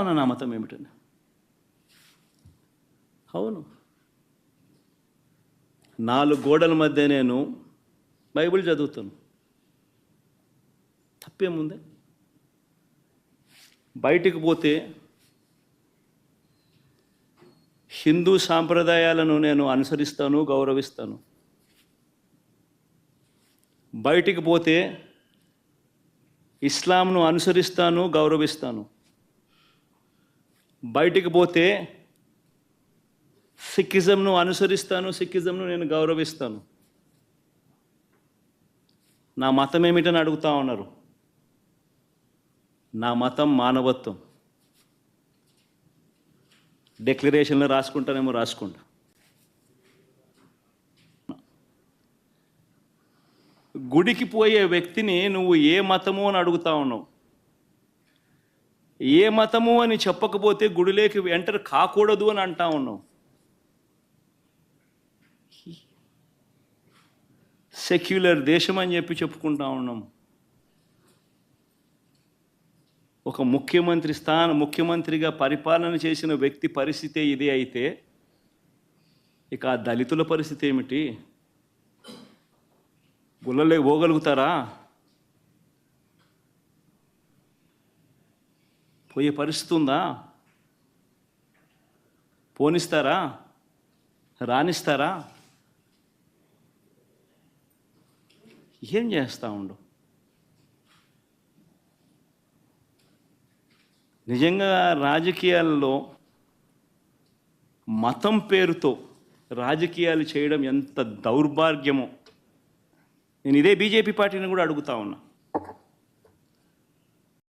ఉన్నా నా మతం ఏమిటని. అవును, 4 గోడల మధ్య నేను బైబిల్ చదువుతాను, తప్పేముంది? బయటికి పోతే హిందూ సాంప్రదాయాలను నేను అనుసరిస్తాను, గౌరవిస్తాను. బయటికి పోతే ఇస్లాంను అనుసరిస్తాను, గౌరవిస్తాను. బయటికి పోతే సిక్కిజంను అనుసరిస్తాను, సిక్కిజంను నేను గౌరవిస్తాను. నా మతం ఏమిటని అడుగుతా ఉన్నారు. నా మతం మానవత్వం. డిక్లరేషన్లో రాసుకుంటానేమో రాసుకుంటా. గుడికి పోయే వ్యక్తిని నువ్వు ఏ మతము అని అడుగుతా ఉన్నావు. ఏ మతము అని చెప్పకపోతే గుడిలోకి ఎంటర్ కాకూడదు అని అంటా ఉన్నావు. సెక్యులర్ దేశం అని చెప్పి చెప్పుకుంటా ఉన్నాం. ఒక ముఖ్యమంత్రిగా పరిపాలన చేసిన వ్యక్తి పరిస్థితి ఇదే అయితే ఇక ఆ దళితుల పరిస్థితి ఏమిటి? గుళ్ళలే పోగలుగుతారా? పోయే పరిస్థితి ఉందా? పోనిస్తారా? రానిస్తారా? ఏం చేస్తూ ఉండు? నిజంగా రాజకీయాల్లో మతం పేరుతో రాజకీయాలు చేయడం ఎంత దౌర్భాగ్యమో. నేను ఇదే బీజేపీ పార్టీని కూడా అడుగుతా ఉన్నా.